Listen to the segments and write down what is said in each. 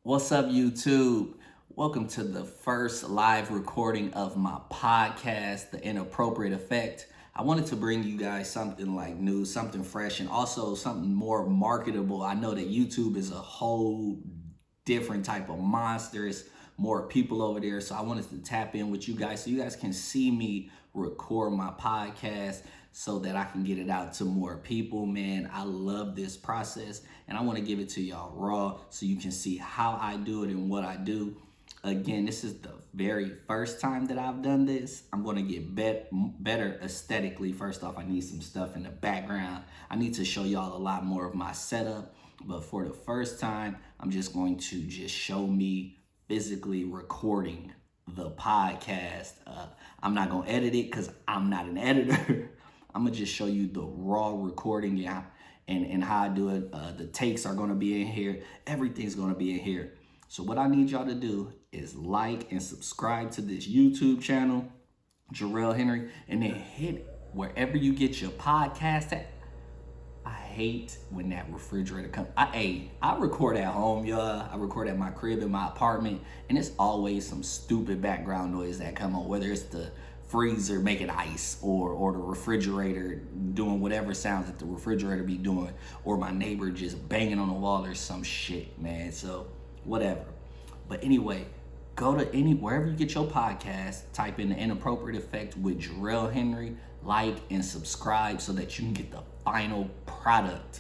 What's up, YouTube? Welcome to the first live recording of my podcast, The Inappropriate Affect. I wanted to bring you guys something like new, something fresh, and also something more marketable. I know that YouTube is a whole different type of monster. It's more people over there. So I wanted to tap in with you guys so you guys can see me record my podcast so that I can get it out to more people. Man, I love this process and I want to give it to y'all raw so you can see how I do it and what I do. Again, this is the very first time that I've done this. I'm going to get better aesthetically. First off, I need some stuff in the background. I need to show y'all a lot more of my setup. But for the first time, I'm just going to just show me physically recording the podcast. I'm not going to edit it because I'm not an editor. I'm going to just show you the raw recording and how I do it. The takes are going to be in here. Everything's going to be in here. So what I need y'all to do is like and subscribe to this YouTube channel, Jarrell Henry, and then hit wherever you get your podcast at. I hate when that refrigerator comes. I record at home, y'all. I record at my crib in my apartment, and it's always some stupid background noise that come on, whether it's the freezer making ice or the refrigerator doing whatever sounds that the refrigerator be doing, or my neighbor just banging on the wall or some shit, man. So whatever. But anyway, go to wherever you get your podcast, type in The Inappropriate Affect with Jarrell Henry, like and subscribe so that you can get the final product.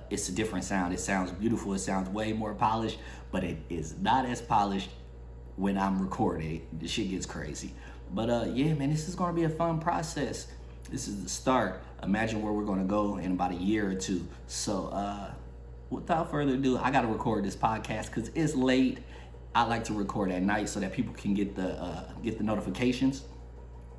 It's a different sound. It sounds beautiful. It sounds way more polished, but it is not as polished when I'm recording. The shit gets crazy. But yeah, man, this is gonna be a fun process. This is the start. Imagine where we're gonna go in about a year or two. So without further ado, I gotta record this podcast because it's late. I like to record at night so that people can get the notifications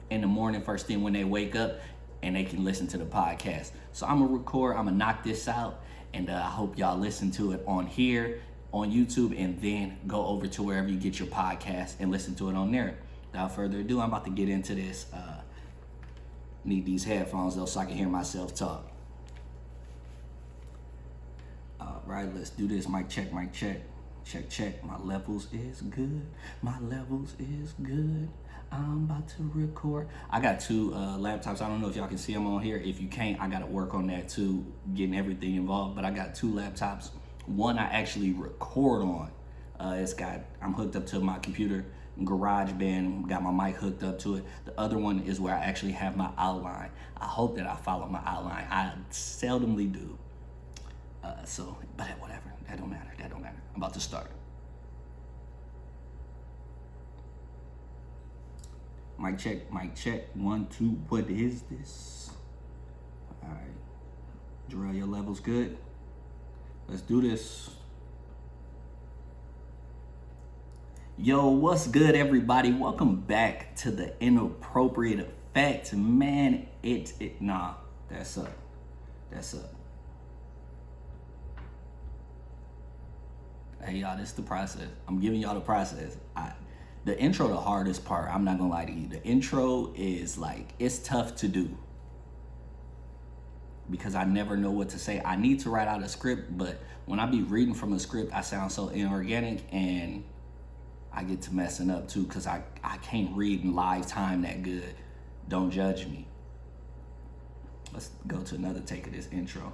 in the morning, first thing when they wake up, and they can listen to the podcast. So I'm gonna record, I'm gonna knock this out, and I hope y'all listen to it on here, on YouTube, and then go over to wherever you get your podcast and listen to it on there. Without further ado, I'm about to get into this. Need these headphones though so I can hear myself talk. All right, let's do this. Mic check, mic check. Check, check. My levels is good. My levels is good. I'm about to record. I got two laptops. I don't know if y'all can see them on here. If you can't, I got to work on that too, getting everything involved. But I got two laptops. One I actually record on. I'm hooked up to my computer, GarageBand, got my mic hooked up to it. The other one is where I actually have my outline. I hope that I follow my outline. I seldomly do. But whatever. That don't matter. I'm about to start. Mic check, mic check. 1, 2. What is this? All right. Jarrell, your level's good. Let's do this. Yo, what's good, everybody? Welcome back to The Inappropriate Affect. Man, that's up. Hey, y'all, this is the process. I'm giving y'all the process. The intro, the hardest part, I'm not gonna lie to you. The intro is like, it's tough to do because I never know what to say. I need to write out a script, but when I be reading from a script, I sound so inorganic and I get to messing up too because I can't read in live time that good. Don't judge me. Let's go to another take of this intro.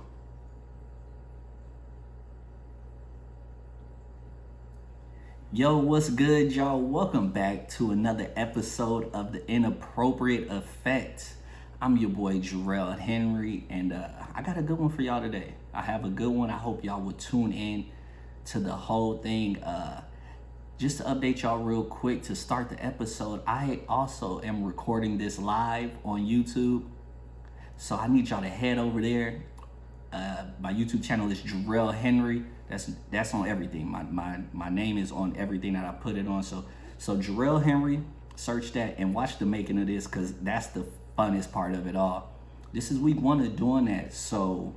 Yo, what's good, y'all? Welcome back to another episode of The Inappropriate Affect. I'm your boy, Jarrell Henry, and I got a good one for y'all today. I have a good one. I hope y'all would tune in to the whole thing. Just to update y'all real quick to start the episode, I also am recording this live on YouTube. So I need y'all to head over there. My YouTube channel is Jarrell Henry. That's on everything. My name is on everything that I put it on. So Jarrell Henry, search that and watch the making of this because that's the funnest part of it all. This is week 1 of doing that. So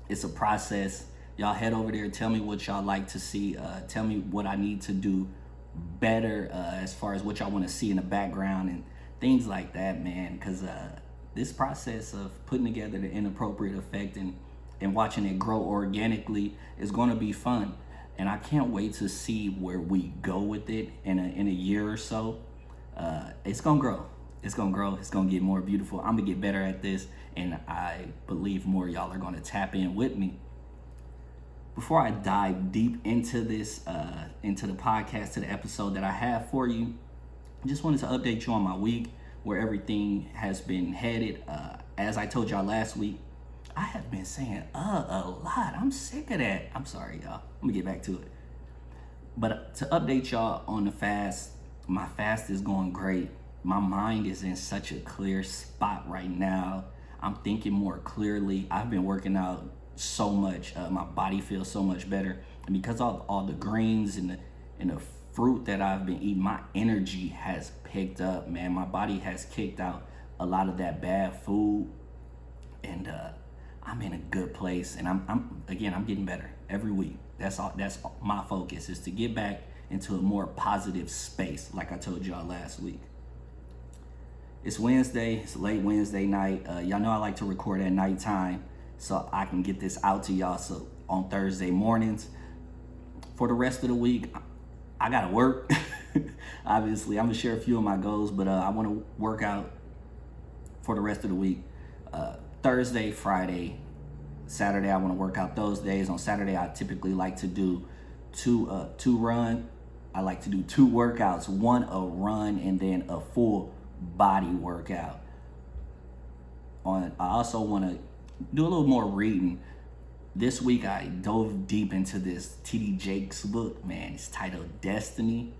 it's a process. Y'all head over there. Tell me what y'all like to see. Tell me what I need to do better as far as what y'all want to see in the background and things like that, man. Because this process of putting together The Inappropriate Affect and watching it grow organically is going to be fun. And I can't wait to see where we go with it in a year or so. It's gonna grow. It's gonna grow. It's gonna get more beautiful. I'm gonna get better at this, and I believe more y'all are gonna tap in with me. Before I dive deep into this, into the podcast, to the episode that I have for you, I just wanted to update you on my week, where everything has been headed. As I told y'all last week, I have been saying a lot. I'm sick of that. I'm sorry, y'all. Let me get back to it. But to update y'all on the fast, my fast is going great. My mind is in such a clear spot right now. I'm thinking more clearly. I've been working out so much. My body feels so much better. And because of all the greens and the fruit that I've been eating, my energy has picked up, man. My body has kicked out a lot of that bad food. And I'm in a good place. And I'm getting better every week. That's my focus, is to get back into a more positive space, like I told y'all last week. It's Wednesday. It's late Wednesday night. Y'all know I like to record at nighttime so I can get this out to y'all so on Thursday mornings. For the rest of the week, I gotta work. Obviously, I'm gonna share a few of my goals, but I want to work out for the rest of the week. Thursday, Friday, Saturday, I want to work out those days. On Saturday, I typically like to do two run. I like to do 2 workouts, one a run and then a full body workout. I also want to do a little more reading. This week I dove deep into this T.D. Jakes book, man. It's titled Destiny.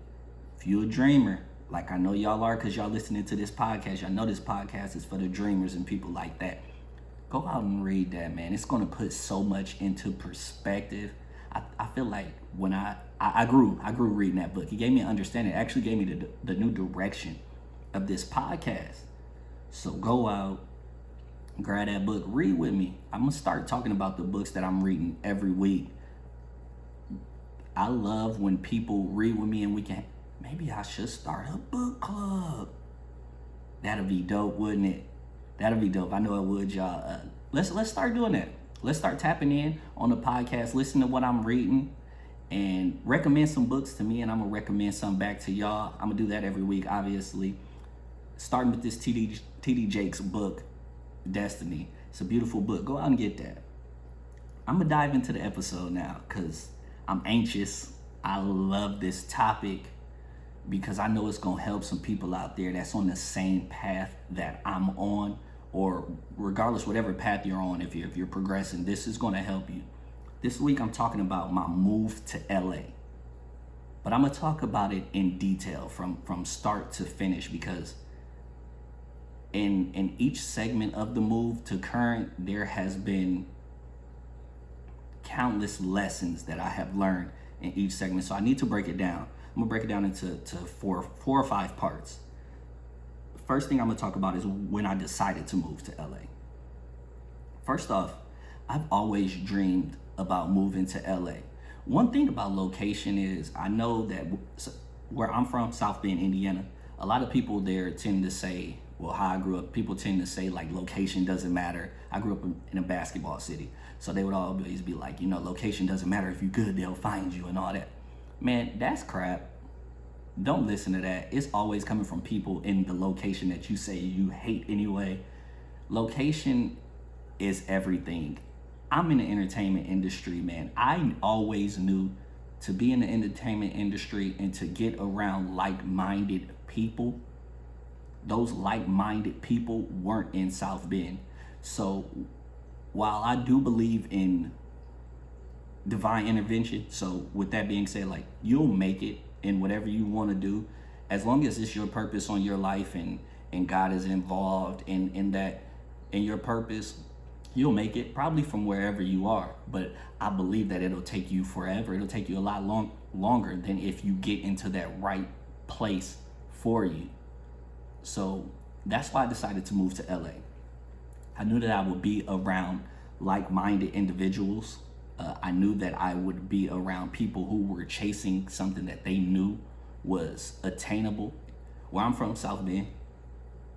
If you're a dreamer, like I know y'all are because y'all listening to this podcast, y'all know this podcast is for the dreamers and people like that. Go out and read that, man. It's going to put so much into perspective. I feel like when I grew reading that book. It gave me an understanding. It actually gave me the new direction of this podcast. So go out, grab that book, read with me. I'm going to start talking about the books that I'm reading every week. I love when people read with me, and maybe I should start a book club. That'll be dope, wouldn't it? That'll be dope. I know it would, y'all. Let's start doing that. Let's start tapping in on the podcast, listen to what I'm reading, and recommend some books to me, and I'm going to recommend some back to y'all. I'm going to do that every week, obviously. Starting with this T.D. Jakes book, Destiny. It's a beautiful book. Go out and get that. I'm going to dive into the episode now because I'm anxious. I love this topic because I know it's going to help some people out there that's on the same path that I'm on, or regardless, whatever path you're on, if you're progressing, this is going to help you. This week, I'm talking about my move to LA, but I'm going to talk about it in detail from start to finish, because in each segment of the move to current, there has been countless lessons that I have learned in each segment. So I need to break it down. I'm gonna break it down into four or 5 parts. First thing I'm gonna talk about is when I decided to move to LA. First off, I've always dreamed about moving to LA. One thing about location is, I know that where I'm from, South Bend, Indiana, a lot of people there tend to say, well, how I grew up, people tend to say like location doesn't matter. I grew up in a basketball city, so they would always be like, location doesn't matter. If you're good, they'll find you and all that. Man, that's crap. Don't listen to that. It's always coming from people in the location that you say you hate anyway. Location is everything. I'm in the entertainment industry, man. I always knew to be in the entertainment industry and to get around like-minded people, those like-minded people weren't in South Bend. So while I do believe in divine intervention, so with that being said, like, you'll make it in whatever you want to do, as long as it's your purpose on your life and God is involved in your purpose, you'll make it, probably from wherever you are. But I believe that it'll take you forever. It'll take you a lot longer than if you get into that right place for you. So that's why I decided to move to LA. I knew that I would be around like-minded individuals. I knew that I would be around people who were chasing something that they knew was attainable. Where I'm from, South Bend,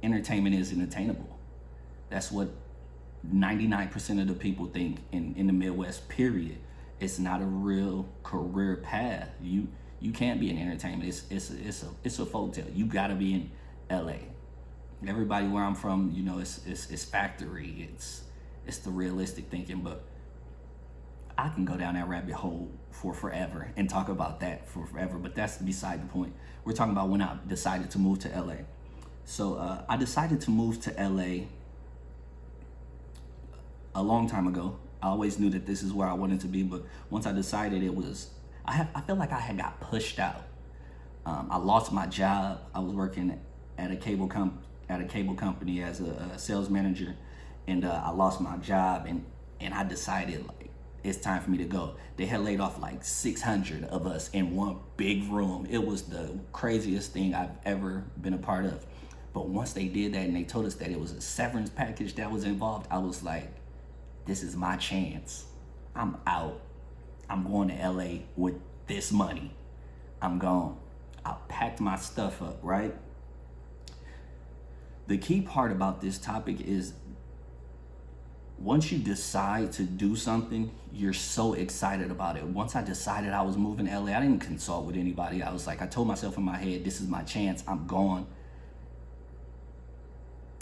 entertainment isn't attainable. That's what 99% of the people think in the Midwest, period. It's not a real career path. You can't be in entertainment. It's a folk tale. You gotta be in LA. Everybody where I'm from, you know, it's factory. It's the realistic thinking, but I can go down that rabbit hole for forever and talk about that for forever, but that's beside the point. We're talking about when I decided to move to LA. So I decided to move to LA a long time ago. I always knew that this is where I wanted to be, but once I decided, I feel like I had got pushed out. I lost my job. I was working at a cable company as a sales manager, and I lost my job, and I decided like it's time for me to go. They had laid off like 600 of us in one big room. It was the craziest thing I've ever been a part of. But once they did that and they told us that it was a severance package that was involved, I was like, this is my chance. I'm out. I'm going to LA with this money. I'm gone. I packed my stuff up, right? The key part about this topic is once you decide to do something, you're so excited about it. Once I decided I was moving to LA, I didn't consult with anybody. I was like, I told myself in my head, this is my chance. I'm gone.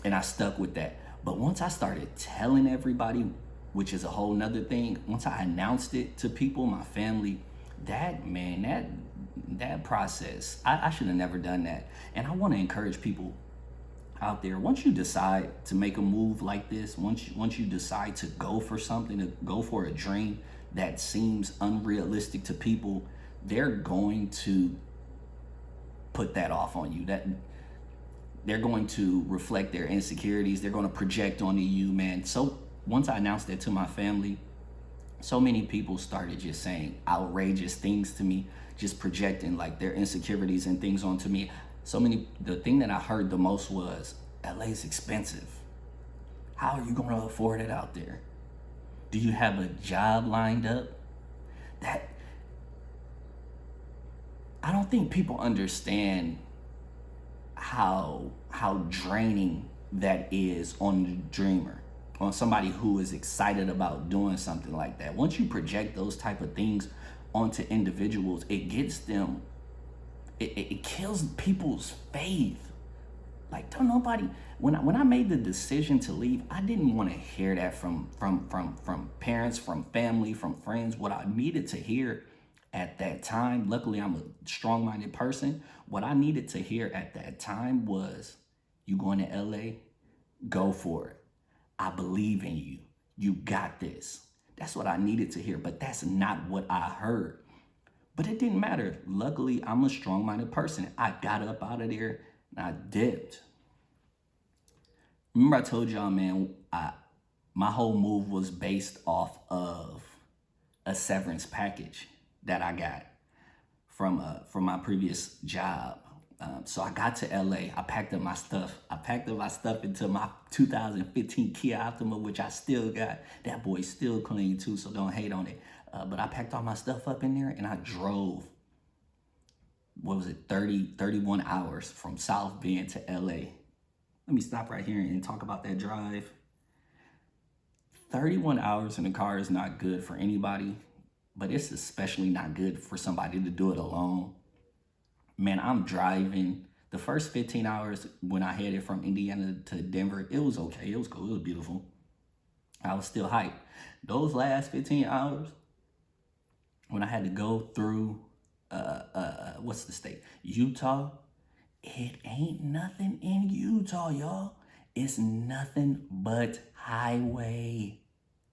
And I stuck with that. But once I started telling everybody, which is a whole nother thing, once I announced it to people, my family, that process, I should have never done that. And I want to encourage people out there, once you decide to make a move like this, once you decide to go for something, to go for a dream that seems unrealistic to people, they're going to put that off on you. That they're going to reflect their insecurities. They're going to project onto you, man. So once I announced that to my family, so many people started just saying outrageous things to me, just projecting like their insecurities and things onto me. The thing that I heard the most was, LA is expensive. How are you gonna afford it out there? Do you have a job lined up? That, I don't think people understand how draining that is on the dreamer, on somebody who is excited about doing something like that. Once you project those type of things onto individuals, it gets them, it kills people's faith. Like, don't nobody, when I made the decision to leave, I didn't want to hear that from parents, from family, from friends. What I needed to hear at that time, luckily I'm a strong-minded person, what I needed to hear at that time was, you going to LA? Go for it. I believe in you. You got this. That's what I needed to hear, but that's not what I heard. But it didn't matter. Luckily, I'm a strong-minded person. I got up out of there and I dipped. Remember I told y'all, man, my whole move was based off of a severance package that I got from my previous job. So I got to LA. I packed up my stuff. Into my 2015 Kia Optima, which I still got. That boy's still clean too, so don't hate on it. But I packed all my stuff up in there and I drove, 31 hours from South Bend to LA. Let me stop right here and talk about that drive. 31 hours in the car is not good for anybody, but it's especially not good for somebody to do it alone. Man, I'm driving. The first 15 hours when I headed from Indiana to Denver, it was okay. It was cool. It was beautiful. I was still hyped. Those last 15 hours, when I had to go through, what's the state? Utah. It ain't nothing in Utah, y'all. It's nothing but highway.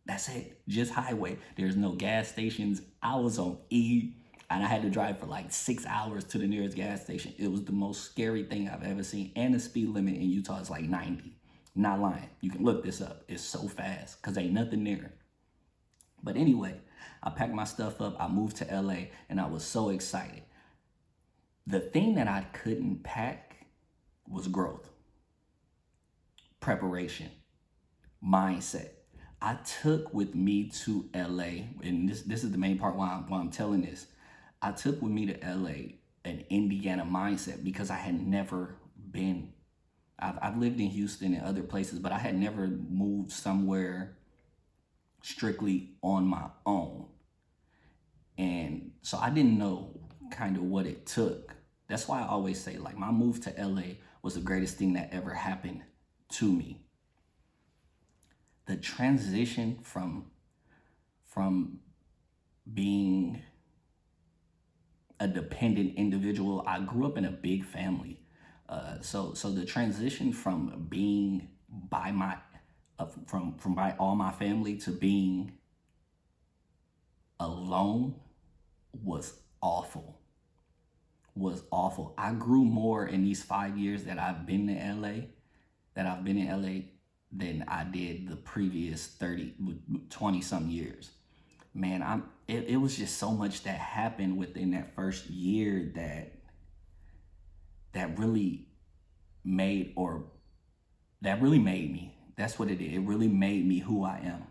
That's it. Just highway. There's no gas stations. I was on E, and I had to drive for like 6 hours to the nearest gas station. It was the most scary thing I've ever seen. And the speed limit in Utah is like 90. Not lying. You can look this up. It's so fast because ain't nothing there. But anyway, I packed my stuff up. I moved to LA, and I was so excited. The thing that I couldn't pack was growth, preparation, mindset. I took with me to LA, and this is the main part why I'm telling this. I took with me to LA an Indiana mindset because I had never been. I've lived in Houston and other places, but I had never moved somewhere strictly on my own. And so I didn't know kind of what it took. That's why I always say, like, my move to LA was the greatest thing that ever happened to me. The transition from being a dependent individual. I grew up in a big family. So the transition from being by my from by all my family to being alone was awful. Was awful. I grew more in these 5 years that I've been to LA, that I've been in LA, than I did the previous 30, 20 some years. Man, it was just so much that happened within that first year that really made or that really made me. That's what it did. It really made me who I am.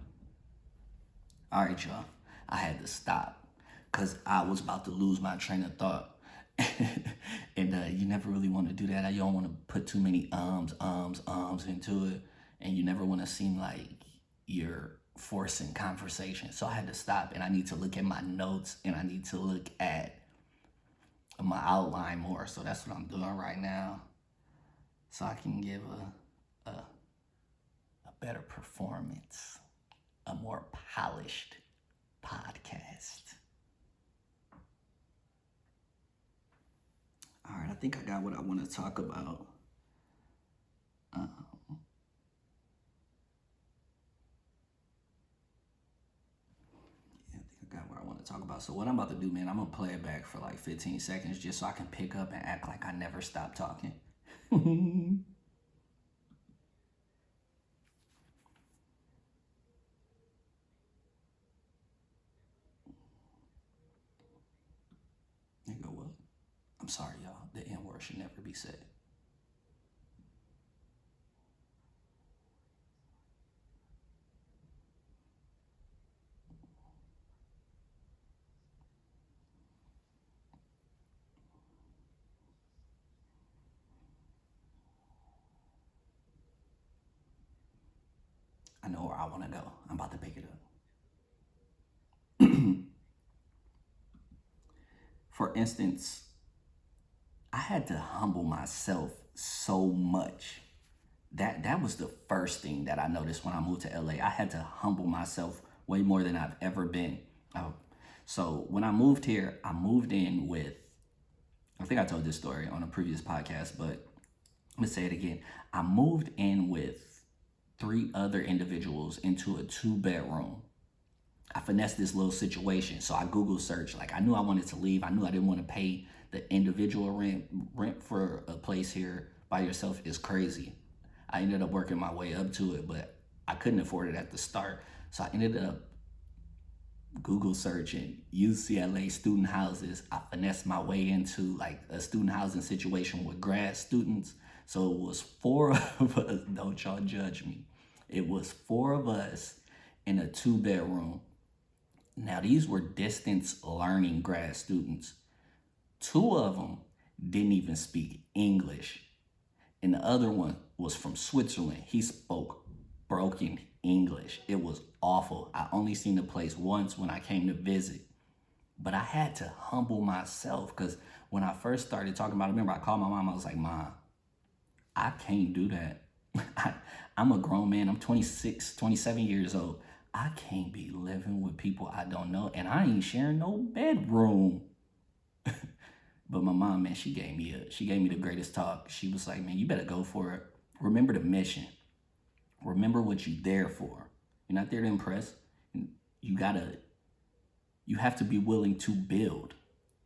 All right, y'all. I had to stop because I was about to lose my train of thought. And you never really want to do that. You don't want to put too many ums into it. And you never want to seem like you're forcing conversation. So I had to stop, and I need to look at my notes, and I need to look at my outline more. So that's what I'm doing right now, so I can give a better performance, a more polished podcast. All right, I think I got what I want to talk about. Talk about. So what I'm about to do, man, I'm gonna play it back for like 15 seconds just so I can pick up and act like I never stopped talking. Nigga, what? I'm sorry, y'all. The N word should never be said. I know where I want to go. I'm about to pick it up. For instance, I had to humble myself so much. That was the first thing that I noticed when I moved to LA. I had to humble myself way more than I've ever been. So when I moved here, I moved in with, I think I told this story on a previous podcast, but I'm gonna say it again. I moved in with 3 other individuals into a 2-bedroom. I finessed this little situation. So I Google searched, like I knew I wanted to leave. I knew I didn't want to pay the individual rent. Rent for a place here by yourself is crazy. I ended up working my way up to it, but I couldn't afford it at the start. So I ended up Google searching UCLA student houses. I finessed my way into like a student housing situation with grad students. So it was 4 of us. Don't y'all judge me. It was 4 of us in a 2-bedroom. Now these were distance learning grad students. 2 of them didn't even speak English. And the other one was from Switzerland. He spoke broken English. It was awful. I only seen the place once when I came to visit. But I had to humble myself because when I first started talking about it, remember I called my mom, I was like, Mom, I can't do that. I'm a grown man. I'm 26, 27 years old. I can't be living with people I don't know, and I ain't sharing no bedroom. But my mom, man, she gave me the greatest talk. She was like, man, you better go for it. Remember the mission. Remember what you're there for. You're not there to impress. You have to be willing to build.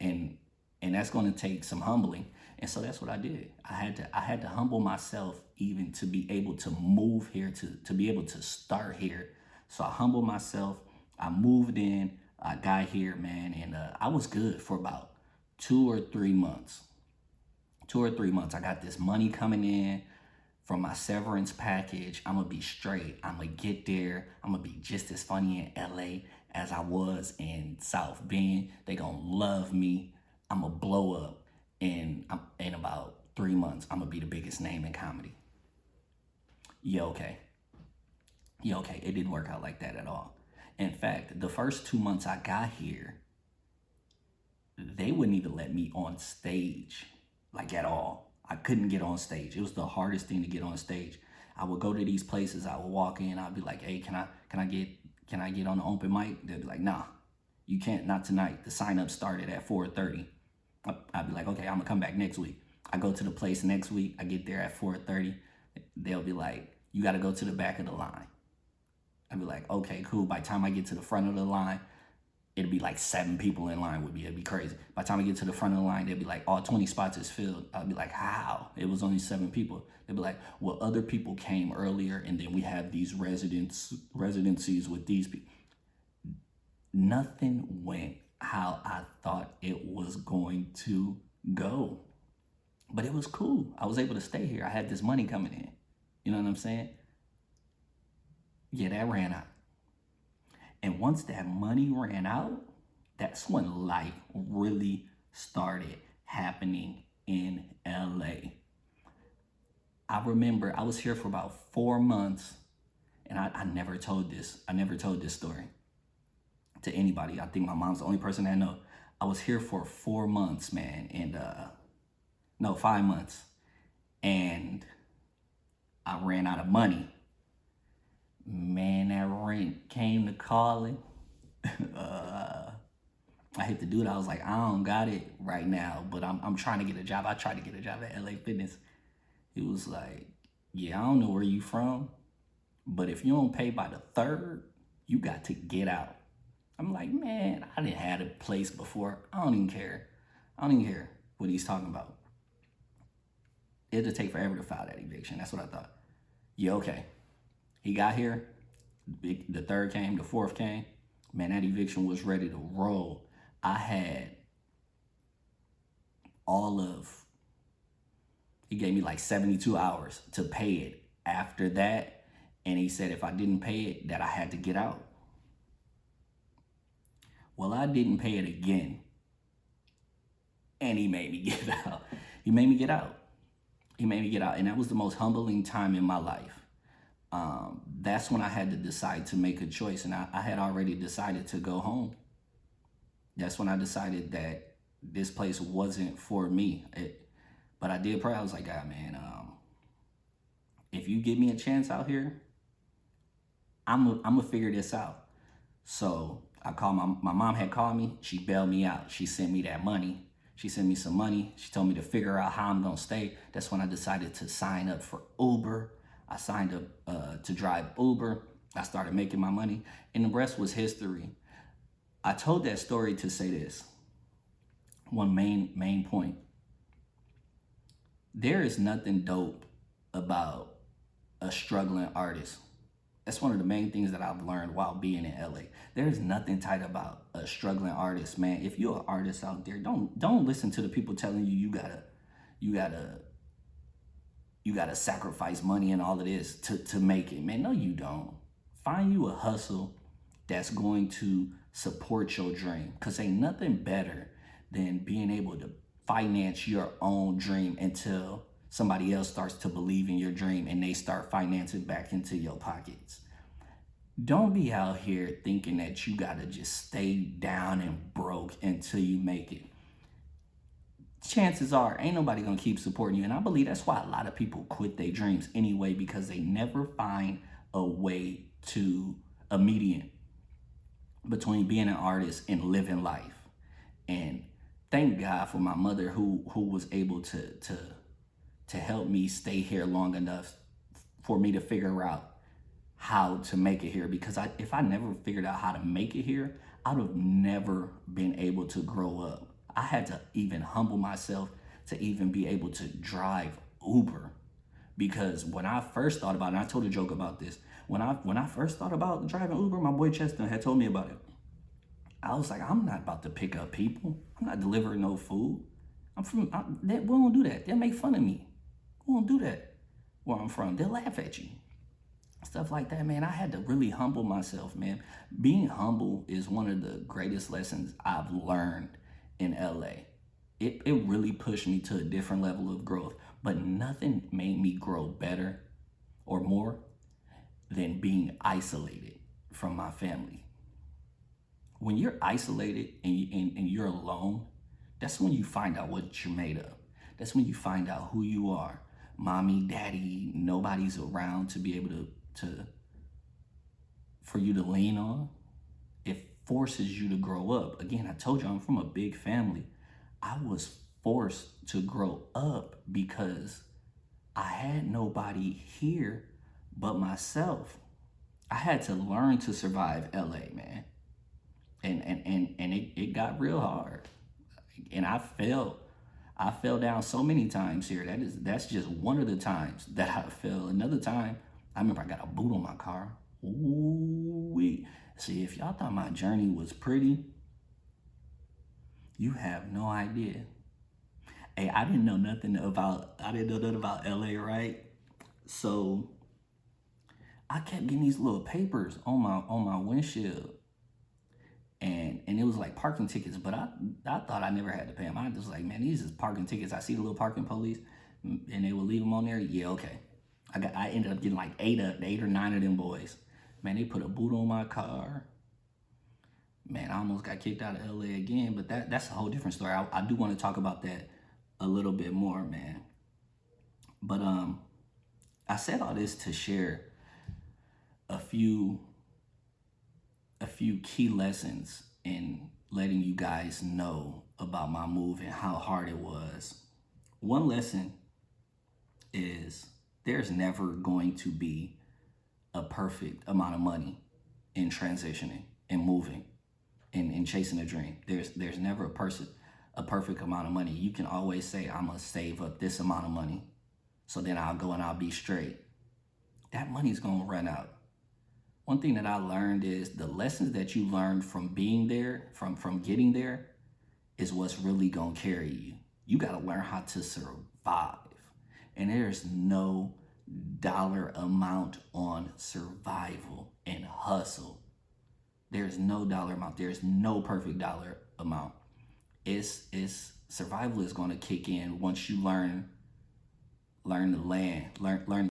And that's going to take some humbling. And so that's what I did. I had to humble myself even to be able to move here, to be able to start here. So I humbled myself. I moved in. I got here, man, and I was good for about 2 or 3 months. 2 or 3 months. I got this money coming in from my severance package. I'm gonna be straight. I'm gonna get there. I'm gonna be just as funny in LA as I was in South Bend. They gonna love me. I'm gonna blow up. And in about 3 months, I'm gonna be the biggest name in comedy. Yeah, okay. Yeah, okay. It didn't work out like that at all. In fact, the first 2 months I got here, they wouldn't even let me on stage, like at all. I couldn't get on stage. It was the hardest thing to get on stage. I would go to these places, I would walk in, I'd be like, hey, can I get on the open mic? They'd be like, nah, you can't, not tonight. The sign up started at 4:30. I'd be like, okay, I'm gonna come back next week. I go to the place next week, I get there at 4:30. They'll be like, you gotta go to the back of the line. I'd be like, okay, cool. By the time I get to the front of the line, it'd be like 7 people in line with me. It'd be crazy. By the time I get to the front of the line, they'd be like, all 20 spots is filled. I'd be like, how? It was only 7 people. They'd be like, well, other people came earlier, and then we have these residencies with these people. Nothing went how I thought it was going to go. But it was cool. I was able to stay here. I had this money coming in. You know what I'm saying? Yeah, that ran out. And once that money ran out, that's when life really started happening in LA. I remember I was here for about 4 months, and I never told this. I never told this story to anybody. I think my mom's the only person that know. I was here for 4 months, man, and no, 5 months, and I ran out of money. Man, that rent came to calling. I hit the dude. I was like, I don't got it right now, but I'm trying to get a job. I tried to get a job at LA Fitness. He was like, yeah, I don't know where you from, but if you don't pay by the 3rd, you got to get out. I'm like, man, I didn't have a place before. I don't even care. I don't even care what he's talking about. It'll take forever to file that eviction. That's what I thought. Yeah, okay. He got here, the 3rd came, the 4th came. Man, that eviction was ready to roll. I had he gave me like 72 hours to pay it after that. And he said if I didn't pay it, that I had to get out. Well, I didn't pay it again. And he made me get out. He made me get out. And that was the most humbling time in my life. That's when I had to decide to make a choice, and I had already decided to go home. That's when I decided that this place wasn't for me. But I did pray. I was like, God, man, if you give me a chance out here, I'm gonna figure this out. So I called my mom had called me. She bailed me out. She sent me that money. She sent me some money. She told me to figure out how I'm gonna stay. That's when I decided to sign up for Uber. I signed up to drive Uber. I started making my money, and the rest was history. I told that story to say this. One main point. There is nothing dope about a struggling artist. That's one of the main things that I've learned while being in LA. There's nothing tight about a struggling artist, man. If you're an artist out there, don't listen to the people telling you you gotta sacrifice money and all of this to make it, man. No, you don't. Find you a hustle that's going to support your dream, because ain't nothing better than being able to finance your own dream until somebody else starts to believe in your dream and they start financing back into your pockets. Don't be out here thinking that you gotta just stay down and broke until you make it. Chances are ain't nobody gonna keep supporting you, and I believe that's why a lot of people quit their dreams anyway, because they never find a way to a median between being an artist and living life. And thank God for my mother who was able to help me stay here long enough for me to figure out how to make it here, because if I never figured out how to make it here, I would have never been able to grow up. I had to even humble myself to even be able to drive Uber, because when I first thought about it, and I told a joke about this, when I first thought about driving Uber, my boy Chester had told me about it. I was like, I'm not about to pick up people. I'm not delivering no food. We don't do that. They'll make fun of me. We won't do that where I'm from. They'll laugh at you. Stuff like that, man. I had to really humble myself, man. Being humble is one of the greatest lessons I've learned in LA. It really pushed me to a different level of growth, but nothing made me grow better or more than being isolated from my family. When you're isolated and you're alone, That's when you find out what you're made of. That's when you find out who you are. Mommy, daddy, nobody's around to be able to for you to lean on. It forces you to grow up. Again, I told you I'm from a big family. I was forced to grow up because I had nobody here but myself. I had to learn to survive LA, man. And it got real hard. And I fell down so many times here. That's just one of the times that I fell. Another time, I remember I got a boot on my car. Ooh, see, if y'all thought my journey was pretty, you have no idea. Hey, I didn't know nothing about LA, right? So I kept getting these little papers on my windshield. And it was like parking tickets, but I thought I never had to pay them. I was like, man, these is parking tickets. I see the little parking police, and they would leave them on there. Yeah, okay. I ended up getting like eight or nine of them boys. Man, they put a boot on my car. Man, I almost got kicked out of LA again, but that's a whole different story. I do want to talk about that a little bit more, man. But I said all this to share a few key lessons in letting you guys know about my move and how hard it was. One lesson is there's never going to be a perfect amount of money in transitioning and moving and chasing a dream. There's never a perfect amount of money. You can always say, I'm gonna save up this amount of money, so then I'll go and I'll be straight. That money's gonna run out. One thing that I learned is the lessons that you learned from being there, from getting there, is what's really gonna carry you. You gotta learn how to survive. And there's no dollar amount on survival and hustle. There's no dollar amount. There's no perfect dollar amount. It's survival is gonna kick in once you learn the land, learn